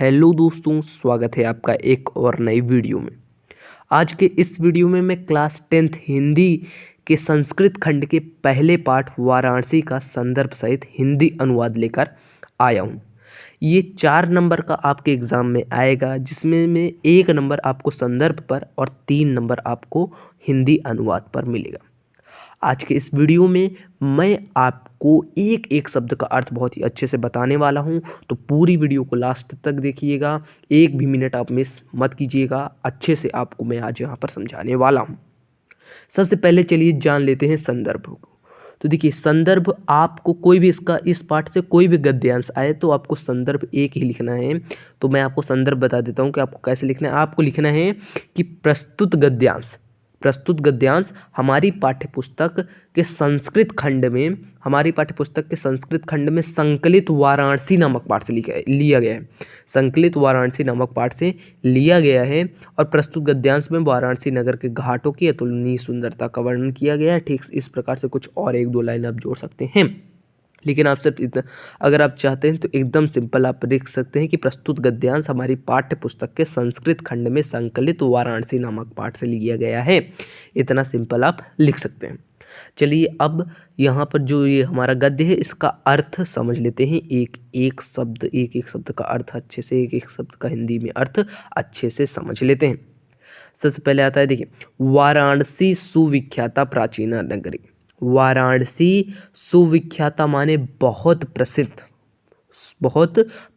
Hello दोस्तों, स्वागत है आपका एक और नई वीडियो में। आज के इस वीडियो में मैं क्लास 10th हिंदी के संस्कृत खंड के पहले पाठ वाराणसी का संदर्भ सहित हिंदी अनुवाद लेकर आया हूँ। ये 4 नंबर का आपके एग्ज़ाम में आएगा, जिसमें में 1 नंबर आपको संदर्भ पर और 3 नंबर आपको हिंदी अनुवाद पर मिलेगा। आज के इस वीडियो में मैं आपको एक एक शब्द का अर्थ बहुत ही अच्छे से बताने वाला हूं, तो पूरी वीडियो को लास्ट तक देखिएगा। एक भी मिनट आप मिस मत कीजिएगा। अच्छे से आपको मैं आज यहाँ पर समझाने वाला हूं। सबसे पहले चलिए जान लेते हैं संदर्भ को। तो देखिए, संदर्भ आपको कोई भी इस पाठ से कोई भी गद्यांश आए तो आपको संदर्भ एक ही लिखना है। तो मैं आपको संदर्भ बता देता हूँ कि आपको कैसे लिखना है। आपको लिखना है कि प्रस्तुत गद्यांश हमारी पाठ्यपुस्तक के संस्कृत खंड में संकलित वाराणसी नामक पाठ से लिया गया है। संकलित वाराणसी नामक पाठ से लिया गया है और प्रस्तुत गद्यांश में वाराणसी नगर के घाटों की अतुलनीय सुंदरता का वर्णन किया गया है। ठीक इस प्रकार से कुछ और 1-2 लाइन आप जोड़ सकते हैं, लेकिन आप सिर्फ इतना, अगर आप चाहते हैं तो एकदम सिंपल आप लिख सकते हैं कि प्रस्तुत गद्यांश हमारी पाठ्य पुस्तक के संस्कृत खंड में संकलित वाराणसी नामक पाठ से लिया गया है। इतना सिंपल आप लिख सकते हैं। चलिए, अब यहाँ पर जो ये हमारा गद्य है, इसका अर्थ समझ लेते हैं। एक एक शब्द का अर्थ अच्छे से, एक एक शब्द का हिंदी में अर्थ अच्छे से समझ लेते हैं। सबसे पहले आता है, देखिए, वाराणसी सुविख्याता प्राचीन नगरी। वाराणसी सुविख्याता माने बहुत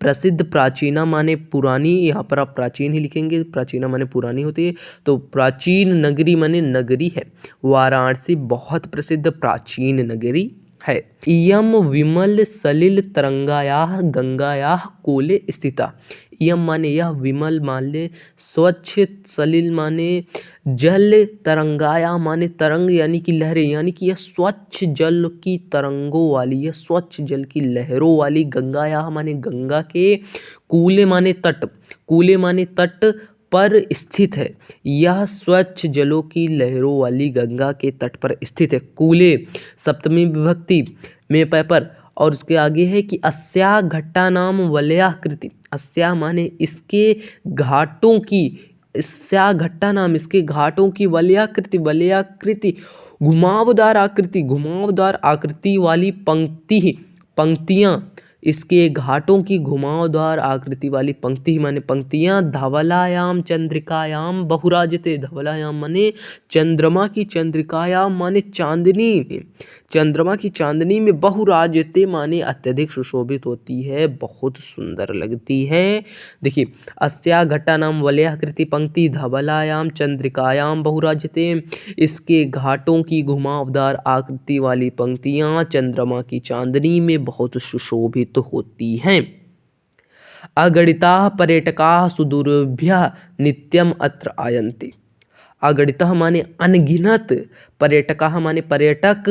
प्रसिद्ध, प्राचीना माने पुरानी। यहाँ पर आप प्राचीन ही लिखेंगे, प्राचीना माने पुरानी होती है, तो प्राचीन नगरी माने नगरी है। वाराणसी बहुत प्रसिद्ध प्राचीन नगरी है। इयम विमल सलिल तरंगायाः गंगायाः कोले स्थिता। इयम माने यह, विमल माने स्वच्छ, सलिल माने जल, तरंगाया माने तरंग यानी कि लहरें, यानी कि यह स्वच्छ जल की तरंगों वाली, यह स्वच्छ जल की लहरों वाली। गंगाया माने गंगा के, कूले माने तट पर स्थित है। यह स्वच्छ जलों की लहरों वाली गंगा के तट पर स्थित है। कूले सप्तमी विभक्ति में पर, और उसके आगे है कि अस्या घट्टा नाम वलयाकृति। अस्या माने इसके घाटों की, अस्या घट्टा नाम इसके घाटों की, वलयाकृति घुमावदार आकृति वाली पंक्तियां, इसके घाटों की घुमावदार आकृति वाली पंक्ति माने पंक्तियां। धवलायाम चंद्रिकायाम बहुराजते। धवलायाम माने चंद्रमा की, चंद्रिकायाम माने चांदनी, चंद्रमा की चांदनी में, बहुराजते माने अत्यधिक सुशोभित होती है, बहुत सुंदर लगती है। देखिए, अस्या घट्टा नाम वलयाकृति पंक्ति, धवलायाम चंद्रिकायाम बहुराजते, इसके घाटों की घुमावदार आकृति वाली पंक्तियां चंद्रमा की चांदनी में बहुत सुशोभित होती हैं। अगणिताः पर्यटकाः सुदूरभ्यः नित्यम अत्र आयन्ति। अगणितः माने अनगिनत, पर्यटकाः माने पर्यटक,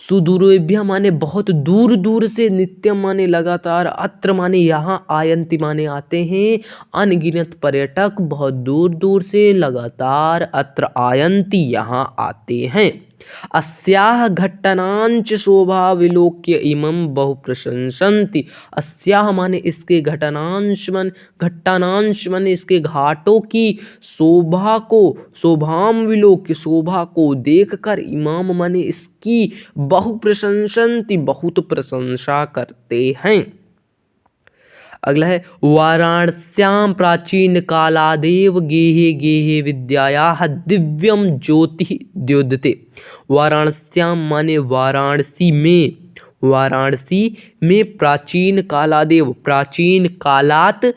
सुदूरभ्यः माने बहुत दूर दूर से, नित्यम माने लगातार, अत्र माने यहाँ, आयन्ति माने आते हैं। अनगिनत पर्यटक बहुत दूर दूर से लगातार अत्र आयन्ति यहाँ आते हैं। अस्याः घट्टनांच शोभा विलोक्य इमं बहु प्रशंसन्ति। अस्याः माने इसके, घट्टानांश माने इसके घाटों की, शोभाम विलोक्य शोभा को देखकर, इमाम माने इसकी, बहु प्रशंसन्ति बहुत प्रशंसा करते हैं। अगला है, वाराणस्यां प्राचीन कालादेव गेहे गेहे विद्यायाः दिव्यम ज्योति द्योतते। वाराणस्यां माने वाराणसी में प्राचीन कालादेव, प्राचीन कालात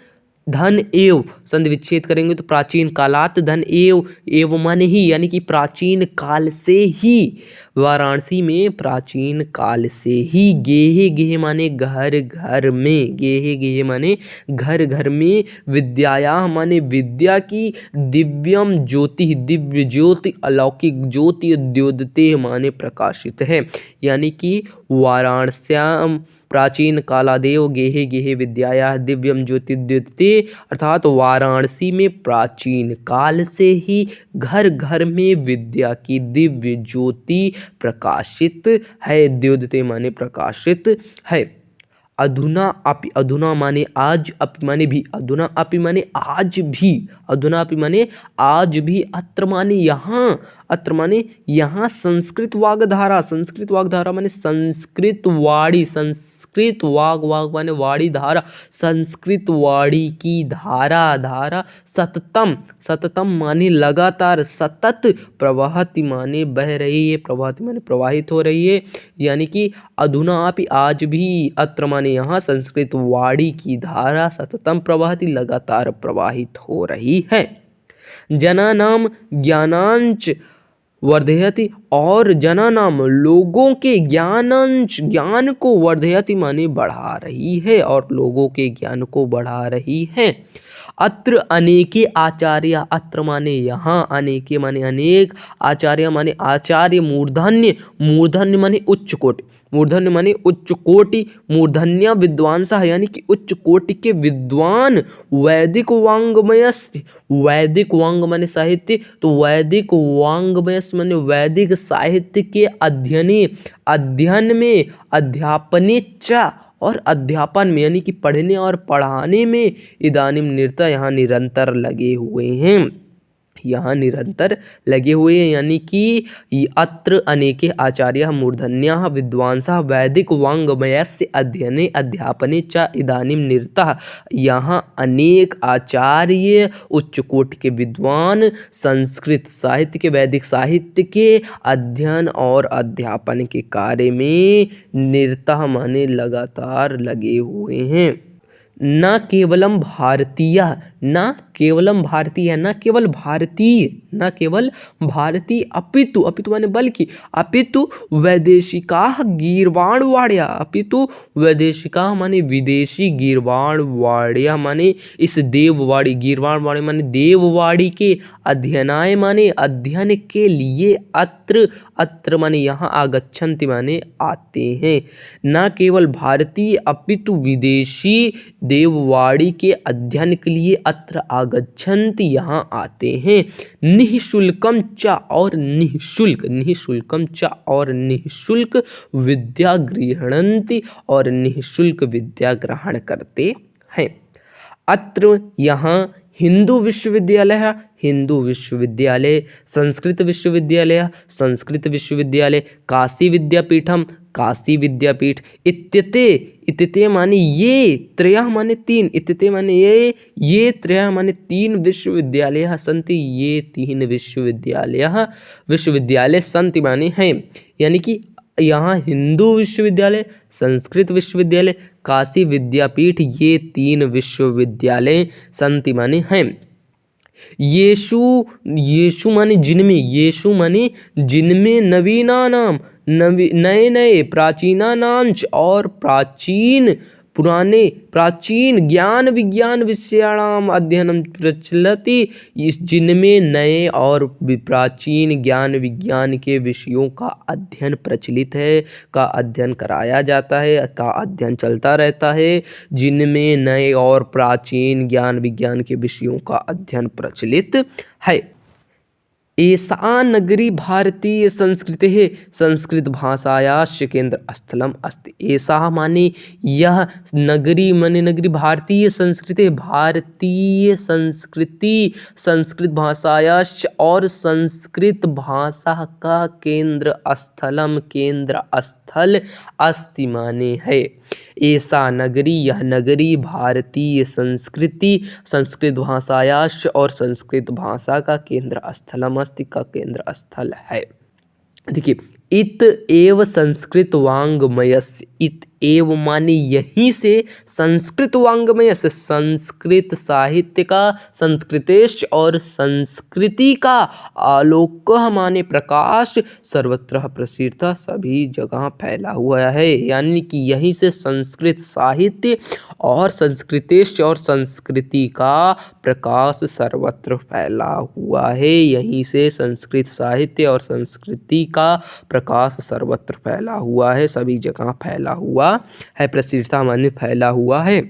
धन एव, संधि विच्छेद करेंगे तो प्राचीन कालात धन एव माने ही, यानी कि प्राचीन काल से ही, वाराणसी में प्राचीन काल से ही। गेहे माने घर घर में, गेहे माने घर घर में, विद्याया माने विद्या की, दिव्यम ज्योति दिव्य ज्योति, अलौकिक ज्योति, द्योतते माने प्रकाशित है। यानी कि वाराणस्याम प्राचीन कालादेव गेहे गेहे विद्याया दिव्यम ज्योतिद्योतते, अर्थात वाराणसी में प्राचीन काल से ही घर घर में विद्या की दिव्य ज्योति प्रकाशित है। द्योतते माने प्रकाशित है। अधुना अपि, अधुना माने आज, अपि माने भी, अधुना अपि माने आज भी, अधुना अपि माने आज भी, अत्र माने यहाँ, अत्र माने यहाँ संस्कृत वाग्धारा, संस्कृत वाग्धारा माने संस्कृत वाणी, संस्कृत वाग माने वाणी, धारा संस्कृत वाणी की धारा, धारा सततम, सततम माने लगातार, सतत प्रवाहति माने बह रही है, प्रवाहति माने प्रवाहित हो रही है, यानी कि अधुना अपि आज भी, अत्र माने यहाँ संस्कृत वाणी की धारा सततम प्रवाहति लगातार प्रवाहित हो रही है। जनानाम ज्ञानांच वर्धयति, और जनानाम लोगों के ज्ञानांश, ज्ञान को वर्धयति माने बढ़ा रही है, और लोगों के ज्ञान को बढ़ा रही है। अत्र अनेके आचार्य, अत्र माने यहाँ, अनेके माने अनेक, आचार्य माने आचार्य, मूर्धन्य, मूर्धन्य माने उच्च कोटि, मूर्धन्य माने उच्च कोटि, मूर्धन्य विद्वांसः यानी कि उच्च कोटि के विद्वान, वैदिक वाङ्मयस्य, वैदिक वांग माने साहित्य, तो वैदिक वाङ्मयस्य माने वैदिक साहित्य के अध्ययने, अध्ययन में, अध्यापने च, और अध्यापन में यानी कि पढ़ने और पढ़ाने में, इदानीम निरता यहाँ निरंतर लगे हुए हैं, यहाँ निरंतर लगे हुए हैं, यानी कि अत्र अनेके आचार्य मूर्धन्याः विद्वांसः वैदिक वाङ्मयस्य अध्ययने अध्यापने च इदानीं निरतः, यहाँ अनेक आचार्य उच्च कोटि के विद्वान संस्कृत साहित्य के, वैदिक साहित्य के अध्ययन और अध्यापन के कार्य में निरतः माने लगातार लगे हुए हैं। न केवलम भारतीय, न केवलम भारतीय, न केवल भारतीय, न केवल भारतीय, अपितु, अपितु माने बल्कि, अपितु वैदेशिकाः गीर्वाणवाड्या, अपितु वैदेशिकाः माने विदेशी, गीर्वाणवाड्या माने इस देववाड़ी, गीर्वाणवाड़ी माने देववाड़ी के, अध्ययनाय माने अध्ययन के लिए, अत्र, अत्र माने यहाँ, आगच्छन्ति माने आते हैं, न केवल भारतीय अपितु विदेशी देववाड़ी के अध्ययन के लिए अत्र आगच्छन्ति यहाँ आते हैं। निःशुल्कम च, और निःशुल्क, निःशुल्कम च और निःशुल्क विद्या गृह्णन्ति, और निःशुल्क विद्या ग्रहण करते हैं। अत्र यहाँ हिंदू विश्वविद्यालय, हिंदू विश्वविद्यालय, संस्कृत विश्वविद्यालय, संस्कृत विश्वविद्यालय, काशी विद्यापीठम, काशी विद्यापीठ, इत्यते, इत्यते माने ये, त्रयः माने तीन, इत्यते माने ये त्रयः माने तीन विश्वविद्यालयः सन्ति, ये तीन विश्वविद्यालयः, विश्वविद्यालय सन्ति माने हैं, यानी कि यहाँ हिंदू विश्वविद्यालय, संस्कृत विश्वविद्यालय, काशी विद्यापीठ, ये तीन विश्वविद्यालय सन्ति माने हैं। येषु, येषु माने जिनमें, येषु माने जिनमें, नवीनानाम, नए नए, प्राचीनानांच और प्राचीन, पुराने, प्राचीन ज्ञान विज्ञान विषयाणाम अध्ययनम प्रचलति, इस जिनमें नए और प्राचीन ज्ञान विज्ञान के विषयों का अध्ययन प्रचलित है, का अध्ययन कराया जाता है, का अध्ययन चलता रहता है, जिनमें नए और प्राचीन ज्ञान विज्ञान के विषयों का अध्ययन प्रचलित है। एषा नगरी भारतीय संस्कृतेः संस्कृत भाषायाश्च केंद्र स्थलम अस्ति। एषा माने यह, नगरी माने नगरी, भारतीय संस्कृति, भारतीय संस्कृति, संस्कृत भाषायाश्च और संस्कृत भाषा का केंद्र स्थलम, केंद्र स्थल अस्ति माने है। एषा नगरी, यह नगरी भारतीय संस्कृति, संस्कृत भाषायाश्च और संस्कृत भाषा का केंद्र स्थलम अस्ति, का केंद्र स्थल है। देखिए, इत एव संस्कृत वाङ्मयस्य, इत एव माने यहीं से, संस्कृत वाङ्मयस्य संस्कृत साहित्य का, संस्कृतेश्च और संस्कृति का, आलोक माने प्रकाश, सर्वत्र प्रसिद्ध सभी जगह फैला हुआ है, यानी कि यहीं से संस्कृत साहित्य और संस्कृतेश्च और संस्कृति का प्रकाश सर्वत्र फैला हुआ है, यहीं से संस्कृत साहित्य और संस्कृति का प्रकाश सर्वत्र फैला हुआ है, सभी जगह फैला हुआ है, प्रसिद्धता माने फैला हुआ है।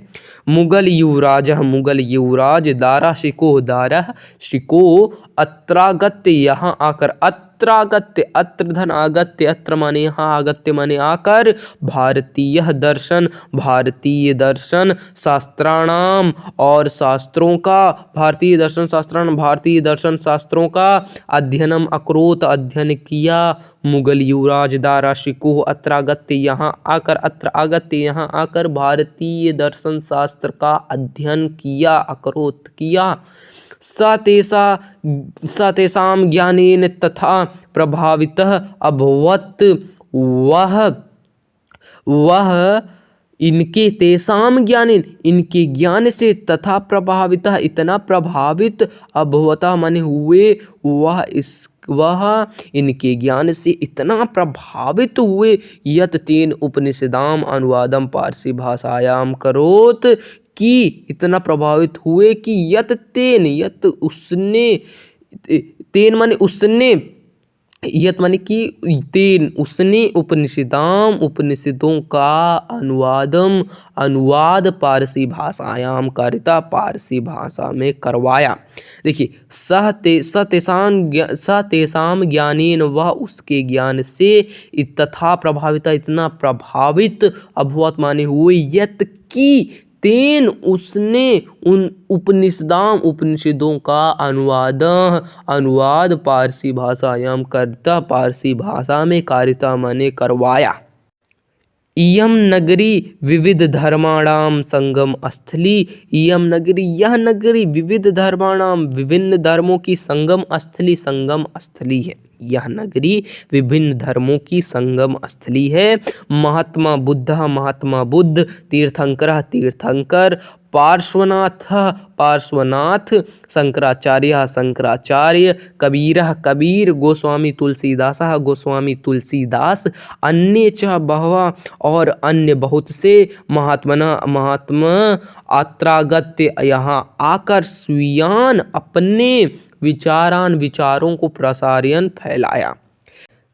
मुगल युवराज, मुगल युवराज दारा शिकोह, दारा शिकोह अत्रागत्य, यहाँ आकर, अत्र अत्रागत्य, अत्र धन आगत्य, अत्र माने यहाँ, आगत्य माने आकर, भारतीय दर्शन, भारतीय दर्शन शास्त्राणाम और शास्त्रों का, भारतीय दर्शन शास्त्राणाम, भारतीय दर्शन शास्त्रों का अध्ययनम अकरोत, अध्ययन किया, मुगल युवराज दारा शिकोह अत्रागत्य, यहाँ आकर, अत्र आगत्य यहाँ आकर, भारतीय दर्शन शास्त्र का अध्ययन किया, अकरोत किया, सतेषां ज्ञानेन तथा प्रभावितः अभवत्, वह इनके तेषां ज्ञानेन, इनके ज्ञान से, तथा प्रभावितः इतना प्रभावित, अभवता माने हुए, वह इनके ज्ञान से इतना प्रभावित हुए, यत तेन उपनिषदाम अनुवादम पारसी भाषायाम करोत, कि इतना प्रभावित हुए कि यत तेन, यत उसने, तेन माने उसने, यत माने कि तेन उसने, उपनिषदाम उपनिषदों का अनुवादम अनुवाद पारसी भाषायाम करता, पारसी भाषा में करवाया। देखिए सतेषां ज्ञानेन, वह उसके ज्ञान से, तथा प्रभाविता इतना प्रभावित, अभवत माने हुए, यत की तेन उसने, उन उपनिषदाम उपनिषदों का अनुवाद पारसी भाषायाम करता, पारसी भाषा में कारिता माने करवाया। इयम नगरी विविध धर्माणाम संगम स्थली, इयम नगरी, यह नगरी, विविध धर्माणाम विभिन्न धर्मों की संगम स्थली, संगम स्थली है। यह नगरी विभिन्न धर्मों की संगम स्थली है। महात्मा बुद्ध, महात्मा बुद्ध, तीर्थंकर, तीर्थंकर, पार्श्वनाथ, पार्श्वनाथ, शंकराचार्य, शंकराचार्य, कबीर, कबीर, गोस्वामी तुलसीदास, गोस्वामी तुलसीदास, अन्य च बहवः, और अन्य बहुत से, महात्मना, महात्मा, अत्रागत्य यहाँ आकर, स्वीयान अपने, विचारान विचारों को, प्रसारयन फैलाया।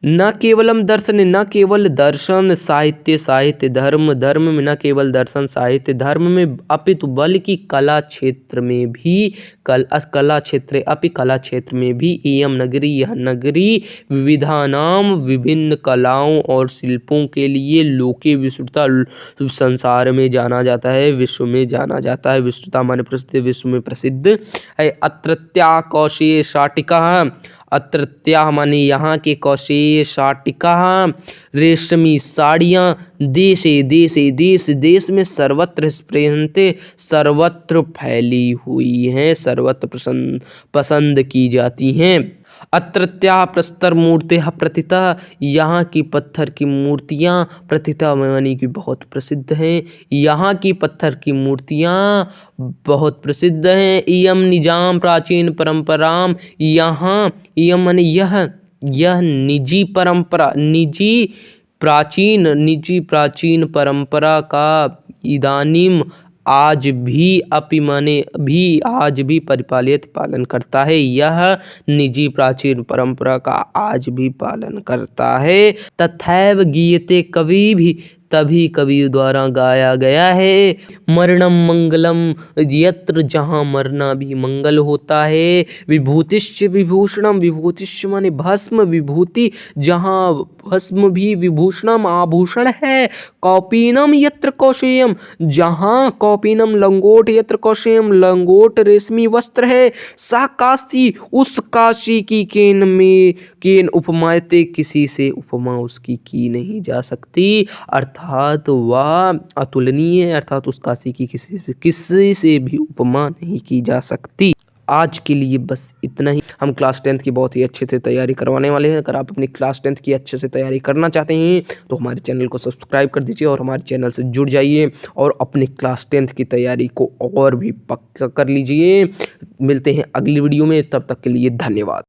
न केवलम दर्शन, न केवल दर्शन, साहित्य, साहित्य, धर्म, धर्म में, न केवल दर्शन साहित्य धर्म में, अपितु बल्कि कला क्षेत्र में भी, कला क्षेत्र, अपि कला क्षेत्र में भी, इयम नगरी, यह नगरी, विविधानाम विभिन्न कलाओं और शिल्पों के लिए, लोके विश्रुता, संसार में जाना जाता है, विश्व में जाना जाता है, विश्रुता माने प्रसिद्ध, विश्व में प्रसिद्ध है। अत्रत्या कौशेय शाटिका, अत्रत्या माने यहाँ के, कौशेय शाटिका, रेशमी साड़ियाँ, देशे देशे, देश देश में, सर्वत्र स्प्रियन्ते, सर्वत्र फैली हुई हैं, सर्वत्र पसंद की जाती हैं। अत्रत्या प्रस्तर मूर्तिः प्रतिता, यहाँ की पत्थर की मूर्तियाँ, प्रतिता मानी कि बहुत प्रसिद्ध हैं, यहाँ की पत्थर की मूर्तियाँ बहुत प्रसिद्ध हैं। इयम निजाम प्राचीन परंपराम, यहाँ, इयम माने यह निजी परंपरा, निजी प्राचीन परंपरा का, इदानीम आज भी, अपि माने भी, आज भी, परिपालित पालन करता है, यह निजी प्राचीन परंपरा का आज भी पालन करता है। तथैव गीयते, कवि भी, तभी कबीर द्वारा गाया गया है। मरणम मंगलम, यत्र जहाँ मरना भी मंगल होता है। विभूतिश्च विभूषणम, विभूतिश्च माने भस्म, विभूति, जहाँ भस्म भी विभूषणम आभूषण है। कौपीनम यत्र कौशेयम, जहाँ कौपीनम लंगोट, यत्र कौशेयम लंगोट रेशमी वस्त्र है। सा काशी, उस काशी की, केन उपमायते, किसी से उपमा उसकी की नहीं जा सकती, अर्थात वह अतुलनीय है, अर्थात उस काशी की किसी से भी उपमा नहीं की जा सकती। आज के लिए बस इतना ही। हम क्लास 10th की बहुत ही अच्छे से तैयारी करवाने वाले हैं। अगर आप अपनी क्लास 10th की अच्छे से तैयारी करना चाहते हैं तो हमारे चैनल को सब्सक्राइब कर दीजिए और हमारे चैनल से जुड़ जाइए और अपने क्लास 10th की तैयारी को और भी पक्का कर लीजिए। मिलते हैं अगली वीडियो में, तब तक के लिए धन्यवाद।